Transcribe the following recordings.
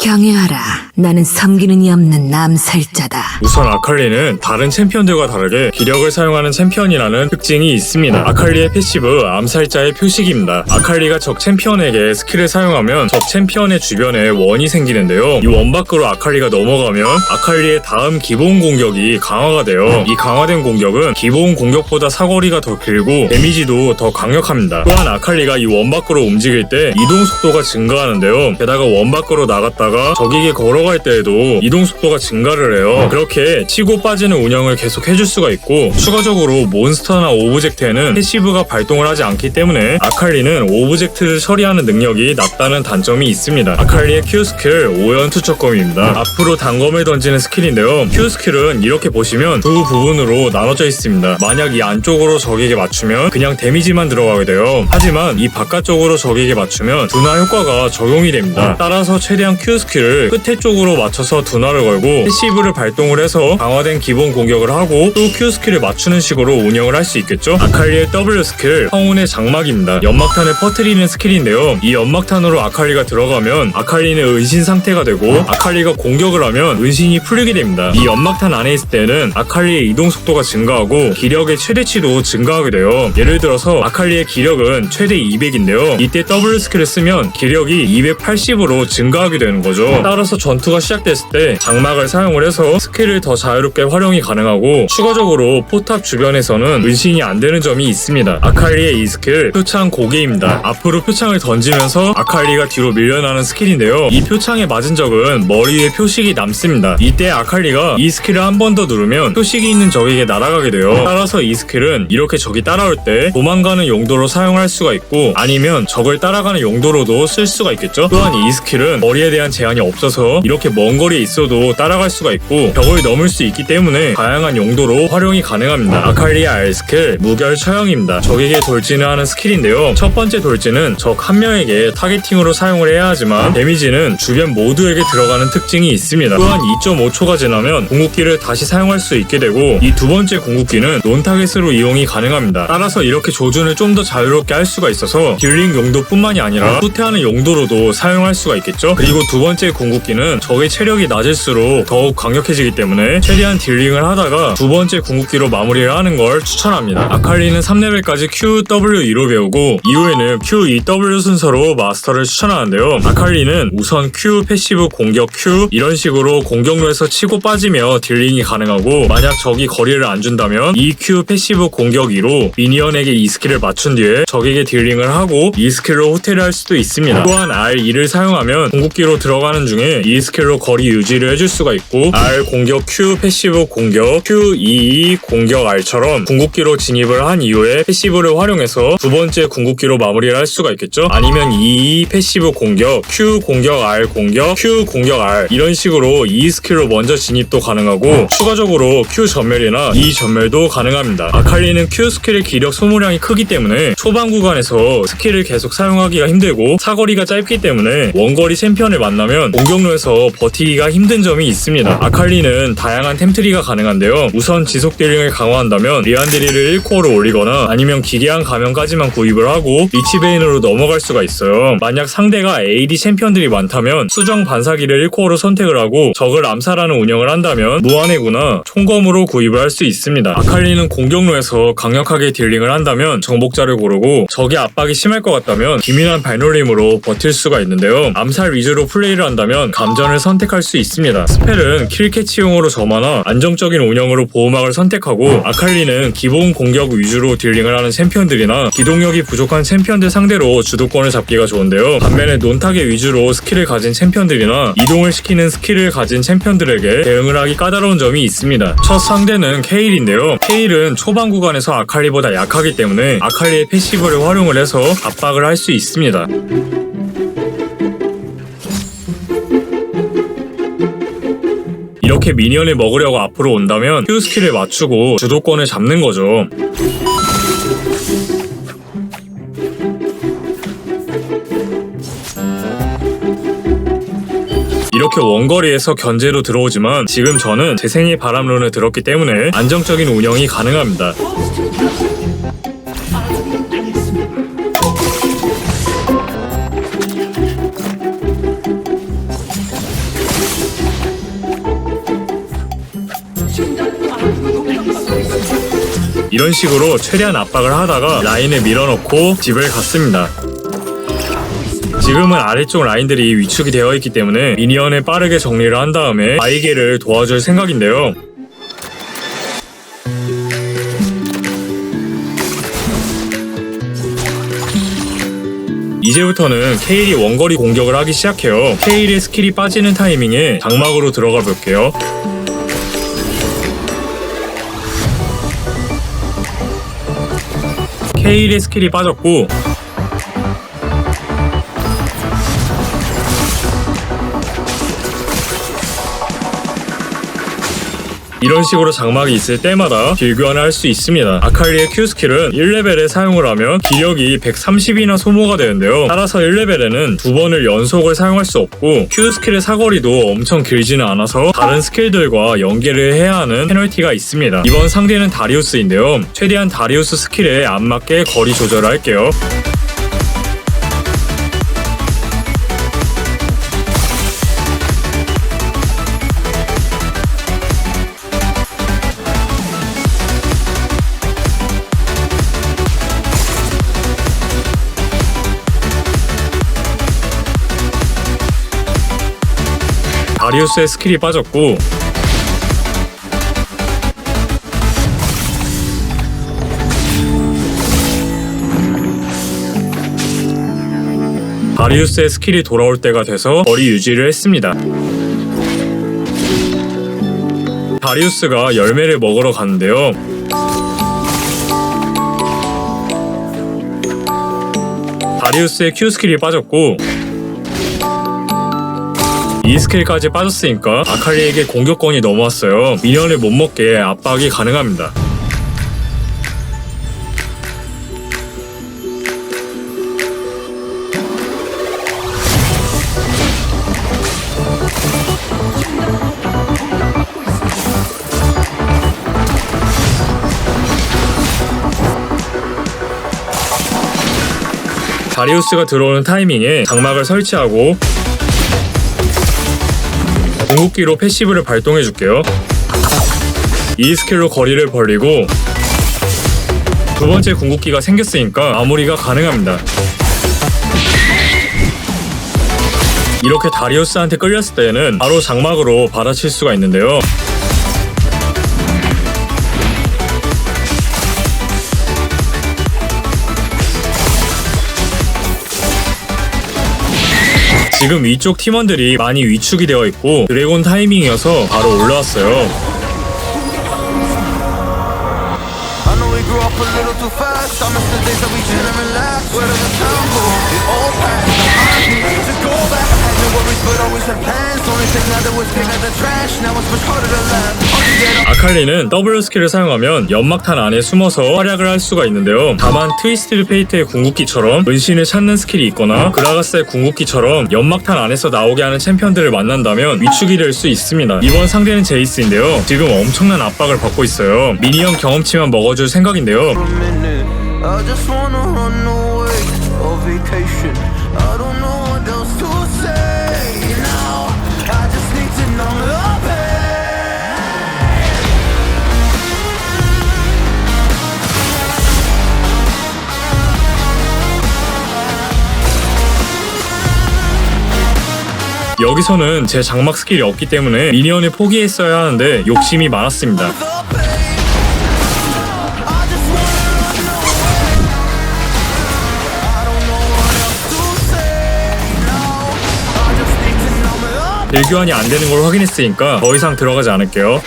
경외하라. 나는 섬기는 이 없는 남살자다. 우선 아칼리는 다른 챔피언들과 다르게 기력을 사용하는 챔피언이라는 특징이 있습니다. 아칼리의 패시브 암살자의 표식입니다. 아칼리가 적 챔피언에게 스킬을 사용하면 적 챔피언의 주변에 원이 생기는데요. 이 원 밖으로 아칼리가 넘어가면 아칼리의 다음 기본 공격이 강화가 돼요. 이 강화된 공격은 기본 공격보다 사거리가 더 길고 데미지도 더 강력합니다. 또한 아칼리가 이 원 밖으로 움직일 때 이동 속도가 증가하는데요. 게다가 원 밖으로 나갔다가 적에게 걸어갈 때에도 이동 속도가 증가를 해요. 그렇게 치고 빠지는 운영을 계속 해줄 수가 있고, 추가적으로 몬스터나 오브젝트에는 패시브가 발동을 하지 않기 때문에 아칼리는 오브젝트를 처리하는 능력이 낮다는 단점이 있습니다. 아칼리의 Q 스킬 오연 투척검입니다. 앞으로 단검을 던지는 스킬인데요. Q 스킬은 이렇게 보시면 두 부분으로 나눠져 있습니다. 만약 이 안쪽으로 적에게 맞추면 그냥 데미지만 들어가게 돼요. 하지만 이 바깥쪽으로 적에게 맞추면 둔화 효과가 적용이 됩니다. 따라서 최대한 Q 스킬을 끝에 쪽으로 맞춰서 둔화를 걸고 패시브를 발동을 해서 강화된 기본 공격을 하고 또 Q 스킬을 맞추는 식으로 운영을 할 수 있겠죠. 아칼리의 W 스킬 황혼의 장막입니다. 연막탄을 퍼뜨리는 스킬인데요. 이 연막탄으로 아칼리가 들어가면 아칼리는 은신 상태가 되고, 아칼리가 공격을 하면 은신이 풀리게 됩니다. 이 연막탄 안에 있을 때는 아칼리의 이동 속도가 증가하고 기력의 최대치도 증가하게 돼요. 예를 들어서 아칼리의 기력은 최대 200인데요. 이때 W 스킬을 쓰면 기력이 280으로 증가하게 되는 거죠. 따라서 전투가 시작됐을 때 장막을 사용을 해서 스킬을 더 자유롭게 활용이 가능하고, 추가적으로 포탑 주변에서는 은신이 안 되는 점이 있습니다. 아칼리의 이 스킬 표창 고개입니다. 앞으로 표창을 던지면서 아칼리가 뒤로 밀려나는 스킬인데요. 이 표창에 맞은 적은 머리 위에 표식이 남습니다. 이때 아칼리가 이 스킬을 한 번 더 누르면 표식이 있는 적에게 날아가게 돼요. 따라서 이 스킬은 이렇게 적이 따라올 때 도망가는 용도로 사용할 수가 있고, 아니면 적을 따라가는 용도로도 쓸 수가 있겠죠. 또한 이 스킬은 머리에 대한 제한이 없어서 이렇게 먼 거리에 있어도 따라갈 수가 있고 벽을 넘을 수 있기 때문에 다양한 용도로 활용이 가능합니다. 아칼리의 R 스킬 무결 처형입니다. 적에게 돌진을 하는 스킬인데요. 첫 번째 돌진은 적 한 명에게 타겟팅으로 사용을 해야 하지만 데미지는 주변 모두에게 들어가는 특징이 있습니다. 또한 2.5초가 지나면 궁극기를 다시 사용할 수 있게 되고, 이 두 번째 궁극기는 논 타겟으로 이용이 가능합니다. 따라서 이렇게 조준을 좀 더 자유롭게 할 수가 있어서 딜링 용도뿐만이 아니라 후퇴하는 용도로도 사용할 수가 있겠죠. 그리고 두 번째 궁극기는 적의 체력이 낮을수록 더욱 강력해지기 때문에 최대한 딜링을 하다가 두 번째 궁극기로 마무리를 하는 걸 추천합니다. 아칼리는 3레벨까지 QW2로 배우고 이후에는 QEW 순서로 마스터를 추천하는데요. 아칼리는 우선 Q 패시브 공격 Q 이런 식으로 공격로에서 치고 빠지며 딜링이 가능하고, 만약 적이 거리를 안 준다면 이 Q 패시브 공격 2로 미니언에게 이 스킬을 맞춘 뒤에 적에게 딜링을 하고 이 스킬로 후퇴를 할 수도 있습니다. 또한 R2를 사용하면 궁극기로 들어가는 중에 이 스킬로 거리 유지를 해줄 수가 있고, R 공격 Q 패시브 공격 QE 공격 R처럼 궁극기로 진입을 한 이후에 패시브를 활용해서 두 번째 궁극기로 마무리를 할 수가 있겠죠. 아니면 E 패시브 공격 Q 공격 R 공격 Q 공격 R 이런 식으로 E 스킬로 먼저 진입도 가능하고, 추가적으로 Q 전멸이나 E 전멸도 가능합니다. 아칼리는 Q 스킬의 기력 소모량이 크기 때문에 초반 구간에서 스킬을 계속 사용하기가 힘들고, 사거리가 짧기 때문에 원거리 챔피언을 만나면 공격로에서 버티기가 힘든 점이 있습니다. 아칼리는 다양한 템트리가 가능한데요. 우선 지속 딜링을 강화한다면 리안드리를 1코어로 올리거나 아니면 기괴한 가면까지만 구입을 하고 리치베인으로 넘어갈 수가 있어요. 만약 상대가 AD 챔피언들이 많다면 수정 반사기를 1코어로 선택을 하고 적을 암살하는 운영을 한다면 무한해구나 총검으로 구입을 할 수 있습니다. 아칼리는 공격로에서 강력하게 딜링을 한다면 정복자를 고르고, 적의 압박이 심할 것 같다면 기민한 발놀림으로 버틸 수가 있는데요. 암살 위주로 플레이를 한다면 감전을 선택할 수 있습니다. 스펠은 킬캐치용으로 점화나 안정적인 운영으로 보호막을 선택하고, 아칼리는 기본 공격 위주로 딜링을 하는 챔피언들이나 기동력이 부족한 챔피언들 상대로 주도권을 잡기가 좋은데요. 반면에 논타겟 위주로 스킬을 가진 챔피언들이나 이동을 시키는 스킬을 가진 챔피언들에게 대응을 하기 까다로운 점이 있습니다. 첫 상대는 케일인데요. 케일은 초반 구간에서 아칼리보다 약하기 때문에 아칼리의 패시브를 활용을 해서 압박을 할 수 있습니다. 이렇게 미니언을 먹으려고 앞으로 온다면 Q 스킬을 맞추고 주도권을 잡는 거죠. 이렇게 원거리에서 견제로 들어오지만 지금 저는 재생의 바람론을 들었기 때문에 안정적인 운영이 가능합니다. 이런 식으로 최대한 압박을 하다가 라인을 밀어넣고 집을 갔습니다. 지금은 아래쪽 라인들이 위축이 되어 있기 때문에 미니언을 빠르게 정리를 한 다음에 바이게를 도와줄 생각인데요. 이제부터는 케일이 원거리 공격을 하기 시작해요. 케일의 스킬이 빠지는 타이밍에 장막으로 들어가 볼게요. 케일의 스킬이 빠졌고 이런 식으로 장막이 있을 때마다 길 교환을 할 수 있습니다. 아칼리의 Q 스킬은 1레벨에 사용을 하면 기력이 130이나 소모가 되는데요. 따라서 1레벨에는 2번을 연속을 사용할 수 없고 Q 스킬의 사거리도 엄청 길지는 않아서 다른 스킬들과 연계를 해야 하는 페널티가 있습니다. 이번 상대는 다리우스인데요. 최대한 다리우스 스킬에 안 맞게 거리 조절을 할게요. 다리우스의 스킬이 빠졌고 다리우스의 스킬이 돌아올 때가 돼서 거리 유지를 했습니다. 다리우스가 열매를 먹으러 갔는데요. 다리우스의 Q 스킬이 빠졌고 이 스킬까지 빠졌으니까 아칼리에게 공격권이 넘어왔어요. 미니언을 못 먹게 압박이 가능합니다. 다리우스가 들어오는 타이밍에 장막을 설치하고 궁극기로 패시브를 발동해줄게요. 이 스킬로 거리를 벌리고 두 번째 궁극기가 생겼으니까 마무리가 가능합니다. 이렇게 다리우스한테 끌렸을 때는 바로 장막으로 받아칠 수가 있는데요. 지금 위쪽 팀원들이 많이 위축이 되어 있고 드래곤 타이밍이어서 바로 올라왔어요. 아칼리는 W 스킬을 사용하면 연막탄 안에 숨어서 활약을 할 수가 있는데요. 다만 트위스티드 페이트의 궁극기처럼 은신을 찾는 스킬이 있거나 그라가스의 궁극기처럼 연막탄 안에서 나오게 하는 챔피언들을 만난다면 위축이 될 수 있습니다. 이번 상대는 제이스인데요. 지금 엄청난 압박을 받고 있어요. 미니언 경험치만 먹어줄 생각인데요. 여기서는 제 장막 스킬이 없기 때문에 미니언을 포기했어야 하는데 욕심이 많았습니다. 길 교환이 안 되는 걸 확인했으니까 더 이상 들어가지 않을게요.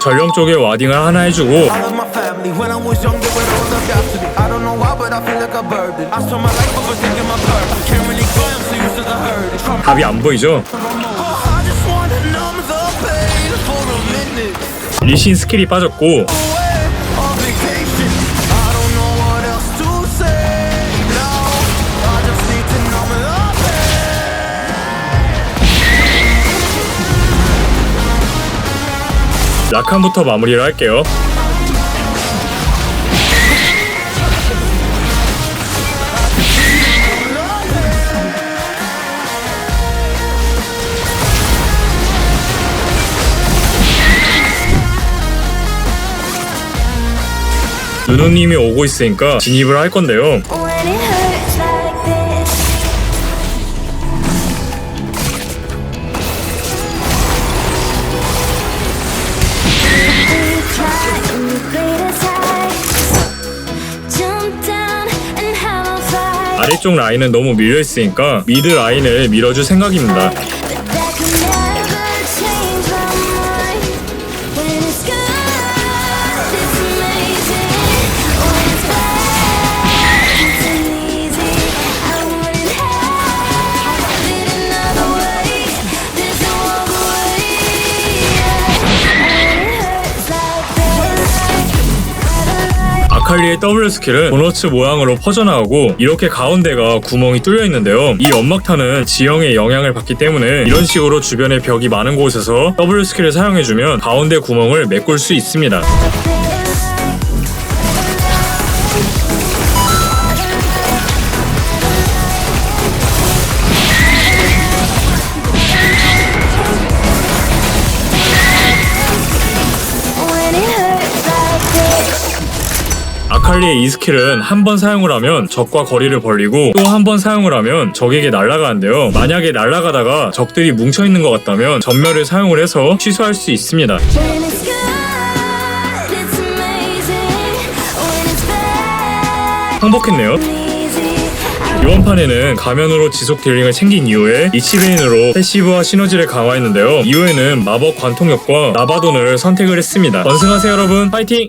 전령 쪽에 와딩을 하나 해주고 답이 안 보이죠? 리신 스킬이 빠졌고 라칸부터 마무리를 할게요. 준호님이 오고 있으니까 진입을 할 건데요. When it hurts like this. We try in the greatest heights. Jump down and have a fight. 아래쪽 라인은 너무 밀려있으니까 미드 라인을 밀어줄 생각입니다. But that can never change my mind. When it's good, it's amazing. When it's bad, it's uneasy. I wouldn't have it another way. There's no other way. When it hurts like this. 아칼리의 W 스킬은 도너츠 모양으로 퍼져나가고 이렇게 가운데가 구멍이 뚫려 있는데요. 이 연막탄은 지형의 영향을 받기 때문에 이런 식으로 주변에 벽이 많은 곳에서 W 스킬을 사용해주면 가운데 구멍을 메꿀 수 있습니다. When it hurts like this. 아칼리의 이 스킬은 한 번 사용을 하면 적과 거리를 벌리고 또 한 번 사용을 하면 적에게 날아가는데요. 만약에 날아가다가 적들이 뭉쳐있는 것 같다면 전멸을 사용을 해서 취소할 수 있습니다. When it's good, it's amazing. When it's bad, 항복했네요. easy. 이번 판에는 가면으로 지속 딜링을 챙긴 이후에 이치베인으로 패시브와 시너지를 강화했는데요. 이후에는 마법 관통력과 나바돈을 선택을 했습니다. 원승하세요 여러분, 파이팅!